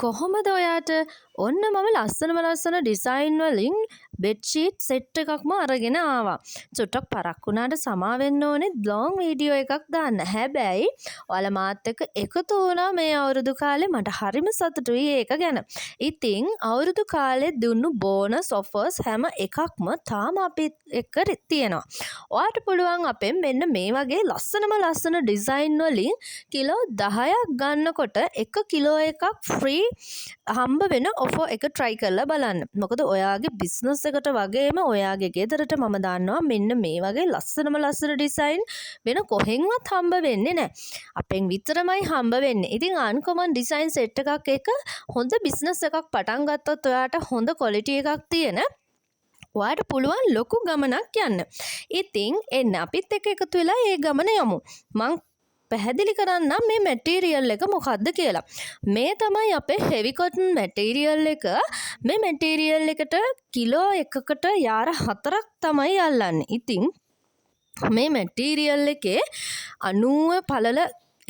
කොහොමද ඔයාට ඔන්න මම ලස්සන ඩිසයින් වලින් බෙඩ්ෂීට් සෙට් එකක්ම අරගෙන ආවා. චුට්ටක් පරක් වුණාට සමා වෙන්න ඕනේ ලොං වීඩියෝ එකක් දාන්න. හැබැයි ඔයාලා මාත් එක්ක එකතු වුණා මේ අවුරුදු කාලේ මට හරිම සතුටුයි ඒක ගැන. ඉතින් අවුරුදු කාලේ දුන්නු බෝනස් ඔෆර්ස් හැම එකක්ම තාම අපි එක්ක තියෙනවා. ඔයාට පුළුවන් අපෙන් මෙන්න මේ වගේ ලස්සන ඩිසයින් වලින් කිලෝ 10ක් ගන්නකොට 1 කිලෝ එකක් ෆ්‍රී හම්බ වෙන ඔෆර් එක try කරලා බලන්න. මොකද ඔයාගේ බිස්නස් එකට වගේම ඔයාගේ ගෙදරට මම දන්නවා මෙන්න මේ වගේ ලස්සන ඩිසයින් වෙන කොහෙන්වත් හම්බ වෙන්නේ නැහැ. අපෙන් විතරමයි හම්බ වෙන්නේ. ඉතින් අන්කොමන් ඩිසයින් සෙට් එකක් එක හොඳ බිස්නස් එකක් පටන් ගත්තොත් ඔයාට හොඳ ක්වොලිටි එකක් තියෙන ඔයාට පුළුවන් ලොකු ගමනක් යන්න. ඉතින් එන්න අපිත් එක්ක එකතු වෙලා ඒ ගමන යමු. මං පැහැදිලි කරන්නම් මේ මැටීරියල් එක මොකක්ද කියලා. මේ තමයි අපේ හෙවි කොටන් මැටීරියල් එක. මේ මැටීරියල් එකට කිලෝ එකකට යාර 4ක් තමයි අල්ලන්නේ. ඉතින් මේ මැටීරියල් එකේ 90 පළල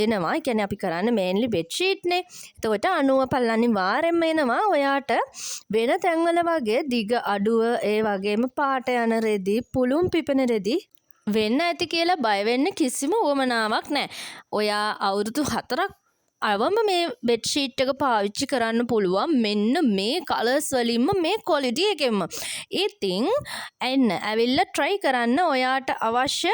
එනවා. ඒ කියන්නේ අපි කරන්නේ මේන්ලි බෙඩ්ෂීට් නේ. එතකොට 90 පළල අනිවාර්යෙන්ම එනවා. ඔයාට වෙන තැන්වල වගේ දිග අඩුව ඒ වගේම පාට යන රෙදි, පුළුම් පිපෙන රෙදි වෙන්න ඇති කියලා බය වෙන්න කිසිම උවමනාවක් නැහැ. ඔයා අවුරුදු 4ක් අවම මේ බෙඩ්ෂීට් එක පාවිච්චි කරන්න පුළුවන් මෙන්න මේ කලර්ස් වලින්ම මේ ක්වොලිටි එකෙන්ම. ඉතින් එන්න ඇවිල්ලා try කරන්න ඔයාට අවශ්‍ය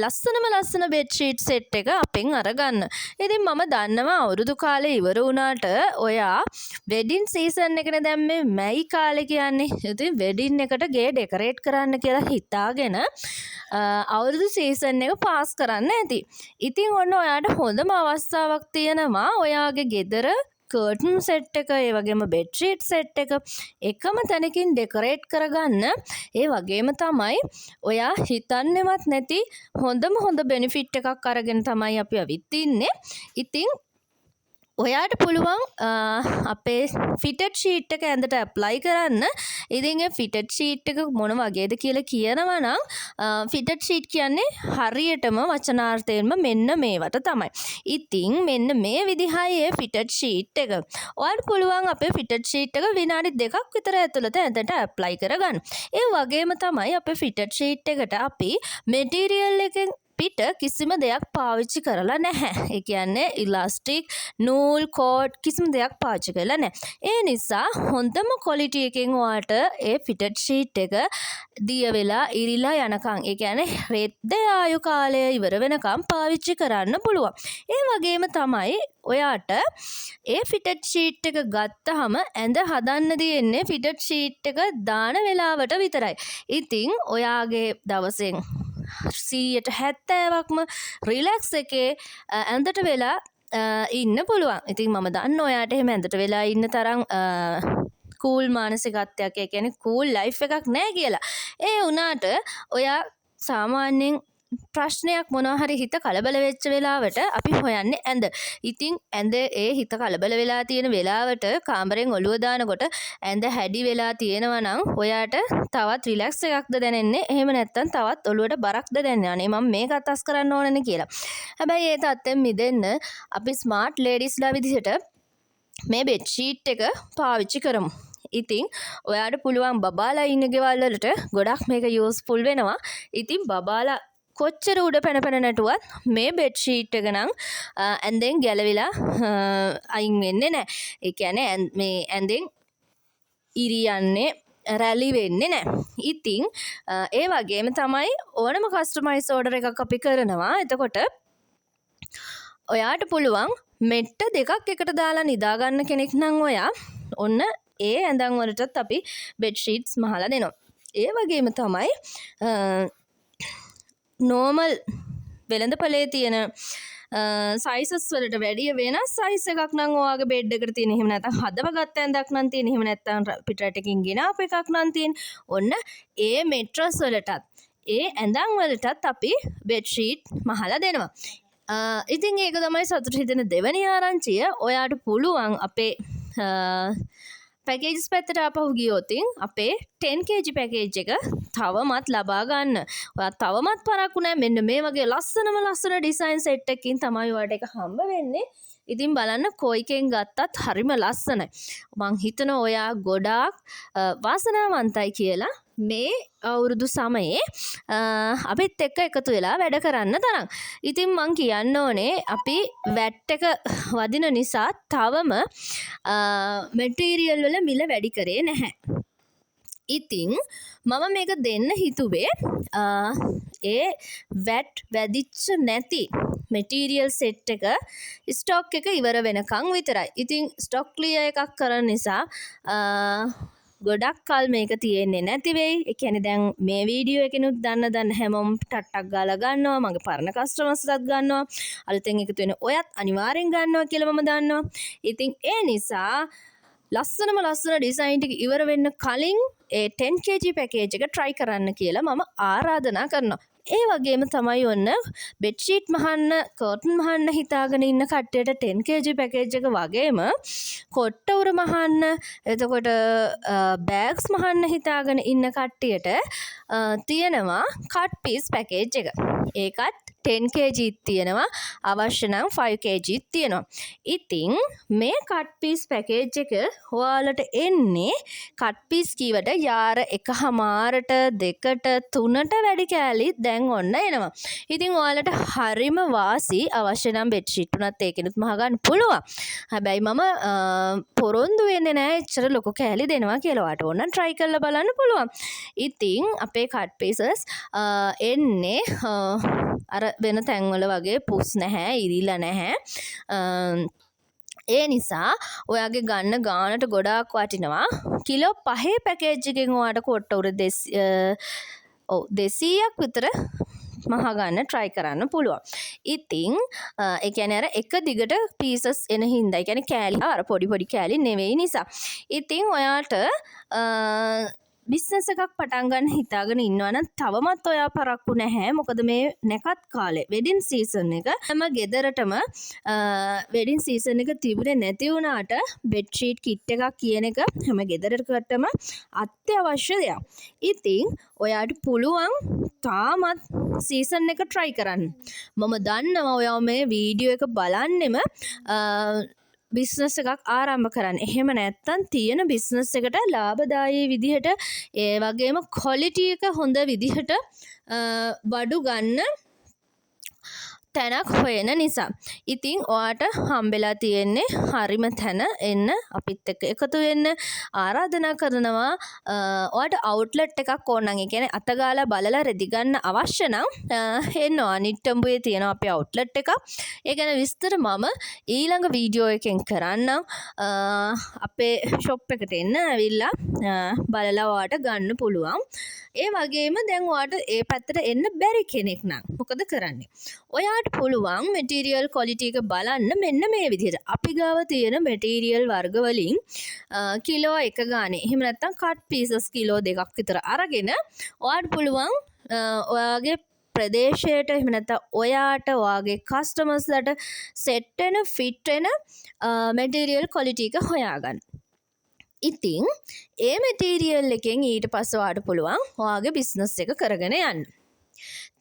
ලස්සන බෙඩ්ෂීට් සෙට් එක අපෙන් අරගන්න. ඉතින් මම දන්නවා අවුරුදු කාලේ ඉවර වුණාට ඔයා වෙඩින් සීසන් එකනේ දැන් මේ මැයි කාලේ කියන්නේ. ඉතින් වෙඩින් එකට ගේ ඩෙකොරේට් කරන්න කියලා හිතාගෙන අවුරුදු සීසන් එක පාස් කරන්න ඇති. ඉතින් ඔන්න ඔයාට හොඳම අවස්ථාවක් තියෙනවා ඔයාගේ ගෙදර කර්ටන් සෙට් එක ඒ වගේම බෙඩ්ෂීට් සෙට් එක එකම තැනකින් ඩෙකොරේට් කරගන්න. ඒ වගේම තමයි ඔයා හිතන්නේවත් නැති හොඳ බෙනිෆිට් එකක් අරගෙන තමයි අපි අවිත් ඉන්නේ. ඉතින් ඔයාට පුළුවන් අපේ ෆිටඩ් ෂීට් එක ඇඳට ඇප්ලයි කරන්න. ඉතින් ඒ ෆිටඩ් ෂීට් එක මොන වගේද කියලා කියනවා නම් ෆිටඩ් ෂීට් කියන්නේ හරියටම වචනාර්ථයෙන්ම මෙන්න මේවට තමයි. ඉතින් මෙන්න මේ විදිහයි ඒ ෆිටඩ් ෂීට් එක. ඔයාට පුළුවන් අපේ ෆිටඩ් ෂීට් එක විනාඩි 2ක් විතර ඇතුළත ඇඳට ඇප්ලයි කරගන්න. ඒ වගේම තමයි අපේ ෆිටඩ් ෂීට් එකට අපි මෙටීරියල් එකෙන් පිට කිසිම දෙයක් පාවිච්චි කරලා නැහැ. ඒ කියන්නේ ඉලාස්ටික්, නූල්, කෝට් කිසිම දෙයක් පාවිච්චි කරලා නැහැ. ඒ නිසා හොඳම ක්වොලිටි එකෙන් ඔයාට ඒ ෆිටඩ් ෂීට් එක දිය වෙලා ඉරිලා යනකම් ඒ කියන්නේ රෙද්ද ආයු කාලය ඉවර වෙනකම් පාවිච්චි කරන්න පුළුවන්. ඒ වගේම තමයි ඔයාට ඒ ෆිටඩ් ෂීට් එක ගත්තාම ඇඳ හදන්න දෙන්නේ ෆිටඩ් ෂීට් එක දාන වෙලාවට විතරයි. ඉතින් ඔයාගේ දවසෙන් 70%ක්ම රිලැක්ස් එකේ ඇඳට වෙලා ඉන්න පුළුවන්. ඉතින් මම දන්න ඔයාට එහෙම ඇඳට වෙලා ඉන්න තරම් කූල් මානසිකත්වයක් ඒ කියන්නේ කූල් ලයිෆ් එකක් නැහැ කියලා. ඒ වුණාට ඔයා සාමාන්‍යයෙන් ප්‍රශ්නයක් මොනවා හරි හිත කලබල වෙච්ච වෙලාවට අපි හොයන්නේ ඇඳ. ඉතින් ඇඳ ඒ හිත කලබල වෙලා තියෙන වෙලාවට කාමරෙන් ඔළුව දානකොට ඇඳ හැඩි වෙලා තියෙනවා නම් ඔයාට තවත් රිලැක්ස් එකක්ද දැනෙන්නේ? එහෙම නැත්නම් තවත් ඔළුවට බරක්ද දැනෙන්නේ? අනේ මම මේක අතස් කරන්න ඕනනේ කියලා. හැබැයි ඒ තත්ත්වෙන් මිදෙන්න අපි ස්මාර්ට් ලේඩිස්ලා විදිහට මේ බෙඩ්ෂීට් එක පාවිච්චි කරමු. ඉතින් ඔයාට පුළුවන් බබාලා ඉන්න ගෙවල් වලට ගොඩක් මේක යූස්ෆුල් වෙනවා. ඉතින් බබාලා කොච්චර උඩ පැන නැටුවත් මේ බෙඩ්ෂීට් එක නම් ඇඳෙන් ගැලවිලා අයින් වෙන්නේ නැහැ. ඒ කියන්නේ මේ ඇඳෙන් ඉරි යන්නේ රැලි වෙන්නේ නැහැ. ඉතින් ඒ වගේම තමයි ඕනම කස්ටමයිස් ඕඩර් එකක් අපි කරනවා. එතකොට ඔයාට පුළුවන් මෙට්ට දෙකක් එකට දාලා නිදා ගන්න කෙනෙක් නම් ඔයා ඔන්න ඒ ඇඳන් වලටත් අපි බෙඩ්ෂීට්ස් මහලා දෙනවා. ඒ වගේම තමයි නෝමල් වෙළඳපොලේ තියෙන සයිසස් වලට වැඩිය වෙනස් සයිස් එකක් නම් ඔයාගේ බෙඩ් එකට තියෙන. එහෙම නැත්නම් හදව ගත්ත ඇඳක් නම් තියෙන. එහෙම නැත්නම් පිටරටකින් ගෙනාපු එකක් නම් තියෙන. ඔන්න ඒ මෙට්‍රස් වලටත් ඒ ඇඳන් වලටත් අපි බෙඩ්ෂීට් මහලා දෙනවා. ඉතින් ඒක තමයි සතුට හිතෙන දෙවෙනි ආරංචිය. ඔයාට පුළුවන් අපේ පැකේජස් පැත්තට ආපහු ගියොතින් අපේ 10kg පැකේජ් එක තවමත් ලබා ගන්න. ඔයා තවමත් පරක්කු නැහැ. මෙන්න මේ වගේ ලස්සන ඩිසයින් සෙට් එකකින් තමයි ඔයාලට ඒක හම්බ වෙන්නේ. ඉතින් බලන්න කොයිකෙන් ගත්තත් හරිම ලස්සනයි. මං හිතනවා ඔයා ගොඩාක් වාසනාවන්තයි කියලා මේ අවුරුදු සමයේ අපිත් එක්ක එකතු වෙලා වැඩ කරන්න තරම්. ඉතින් මං කියන්න ඕනේ අපි වැට් එක වදින නිසා තවම මැටීරියල් වල මිල වැඩි කරේ නැහැ. ඉතින් මම මේක දෙන්න හිතුවේ ඒ වැට් වැදිච්ච නැති මැටීරියල් සෙට් එක ස්ටොක් එක ඉවර වෙනකන් විතරයි. ඉතින් ස්ටොක් ක්ලියර් එකක් කරන නිසා ගොඩක් කල් මේක තියෙන්නේ නැති වෙයි. ඒ කියන්නේ දැන් මේ වීඩියෝ එකෙනුත් දන්න හැමෝම ටට්ටක් ගාලා ගන්නවා. මගේ පරණ කස්ටමර්ස්ලාත් ගන්නවා. අලුතෙන් එකතු වෙන ඔයත් අනිවාර්යෙන් ගන්නවා කියලා මම දන්නවා. ඉතින් ඒ නිසා ලස්සන ඩිසයින් ටික ඉවර වෙන්න කලින් ඒ 10kg පැකේජ් එක try කරන්න කියලා මම ආරාධනා කරනවා. ඒ වගේම තමයි ඔන්න බෙඩ්ෂීට් මහන්න, කර්ටන් මහන්න හිතාගෙන ඉන්න කට්ටියට 10kg පැකේජ් එක වගේම කොට්ට උර මහන්න, එතකොට බෑග්ස් මහන්න හිතාගෙන ඉන්න කට්ටියට තියෙනවා කට් පීස් පැකේජ් එක. ඒකත් 10kg තියෙනවා, අවශ්‍ය නම් 5kg තියෙනවා. ඉතින් මේ කට් පීස් පැකේජ් එක ඔයාලට එන්නේ කට් පීස් කීවට යාර 1.5ට 2ට 3ට වැඩි කෑලි දැන් ඔන්න එනවා. ඉතින් ඔයාලට හරිම වාසි. අවශ්‍ය නම් බෙඩ්ෂීට් උනත් ඒකෙනුත් මහ ගන්න පුළුවන්. හැබැයි මම පොරොන්දු වෙන්නේ නැහැ එච්චර ලොකු කෑලි දෙනවා කියලා. ඔයාලට ඕන try කරලා බලන්න පුළුවන්. ඉතින් අපේ කට් පීසස් එන්නේ අර වෙන තැන්වල වගේ පුස් නැහැ, ඉරිලා නැහැ. ඒ නිසා ඔයාගේ ගන්න ගානට ගොඩාක් වටිනවා. කිලෝ 5 පැකේජ් එකෙන් ඔයාට කොට්ට උර 200ක් විතර මහ ගන්න try කරන්න පුළුවන්. ඉතින් ඒ කියන්නේ අර එක දිගට පීසස් එන හින්දා, ඒ කියන්නේ කෑලි අර පොඩි කෑලි නෙවෙයි නිසා. ඉතින් ඔයාට බිස්නස් එකක් පටන් ගන්න හිතාගෙන ඉන්නවා නම් තවමත් ඔයා පරක්කු නැහැ. මොකද මේ නැකත් කාලේ වෙඩින් සීසන් එක හැම ගෙදරටම වෙඩින් සීසන් එක තිබුණේ නැති වුණාට බෙඩ්ෂීට් කිට් එකක් කියන එක හැම ගෙදරකටම අත්‍යවශ්‍ය දෙයක්. ඉතින් ඔයාට පුළුවන් තාමත් සීසන් එක try කරන්න. මම දන්නවා ඔයා මේ වීඩියෝ එක බලන්නෙම බිස්නස් එකක් ආරම්භ කරන්න. එහෙම නැත්තම් තියෙන බිස්නස් එකට ලාභදායී විදිහට ඒ වගේම ක්වොලිටි එක හොඳ විදිහට බඩු ගන්න තැනක් හොයන නිසා. ඉතින් ඔයාට හම්බෙලා තියෙන්නේ හරිම තැන. එන්න අපිත් එක්ක එකතු වෙන්න ආරාධනා කරනවා. ඔයාට අවුට්ලට් එකක් ඕන නම්, ඒ කියන්නේ අතගාලා බලලා රෙදි ගන්න අවශ්‍ය නම් එන්නවා. නිට්ටඹුවේ තියෙනවා අපේ අවුට්ලට් එක. ඒ ගැන විස්තර මම ඊළඟ වීඩියෝ එකෙන් කරන්නම්. අපේ ෂොප් එකට එන්න ඇවිල්ලා බලලා ඔයාට ගන්න පුළුවන්. ඒ වගේම දැන් ඔයාට ඒ පැත්තට එන්න බැරි කෙනෙක් නම් මොකද කරන්නේ? ඔයාට පුළුවන් මැටීරියල් ක්වොලිටි එක බලන්න මෙන්න මේ විදිහට. අපි ගාව තියෙන මැටීරියල් වර්ග වලින් කිලෝ 1 ගානේ, එහෙම නැත්නම් කට් පීසස් කිලෝ 2ක් විතර අරගෙන ඔයාට පුළුවන් ඔයාගේ ප්‍රදේශයට, එහෙම නැත්නම් ඔයාට ඔයාගේ කස්ටමර්ස්ලාට සෙට් වෙන ෆිට වෙන මැටීරියල් ක්වොලිටි එක හොයාගන්න. ඉතින් ඒ මැටීරියල් එකෙන් ඊට පස්සේ ඔයාට පුළුවන් ඔයාගේ බිස්නස් එක කරගෙන යන්න.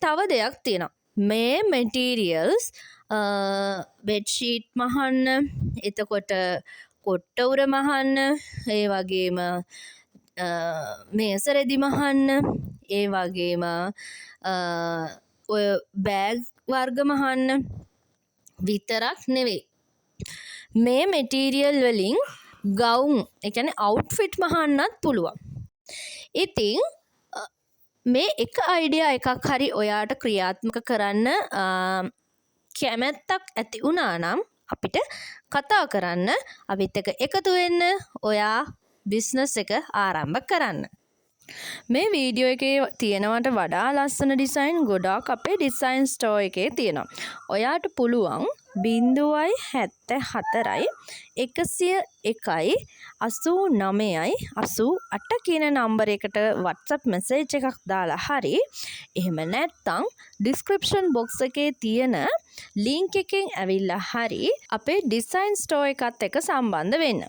තව දෙයක් තියෙනවා. මේ මැටීරියල්ස් බෙඩ්ෂීට් මහන්න, එතකොට කොට්ට උර මහන්න, ඒ වගේම මේස රෙදි මහන්න, ඒ වගේම ඔය බෑග් වර්ග මහන්න විතරක් නෙවෙයි. මේ මැටීරියල් වලින් ගවුම්, ඒ කියන්නේ අවුට්ෆිට් මහන්නත් පුළුවන්. ඉතින් මේ එක අයිඩියා එකක් හරි ඔයාට ක්‍රියාත්මක කරන්න කැමැත්තක් ඇති වුණා නම් අපිට කතා කරන්න, අපිත් එක්ක එකතු වෙන්න, ඔයා බිස්නස් එක ආරම්භ කරන්න. මේ වීඩියෝ එකේ තියෙනවට වඩා ලස්සන ඩිසයින් ගොඩාක් අපේ ඩිසයින් ස්ටෝර් එකේ තියෙනවා. ඔයාට පුළුවන් 074 101 89 88 කියන නම්බර එකට WhatsApp message එකක් දාලා හරි, එහෙම නැත්නම් description box එකේ තියෙන link එකෙන් ඇවිල්ලා හරි අපේ design store එකත් එක්ක සම්බන්ධ වෙන්න.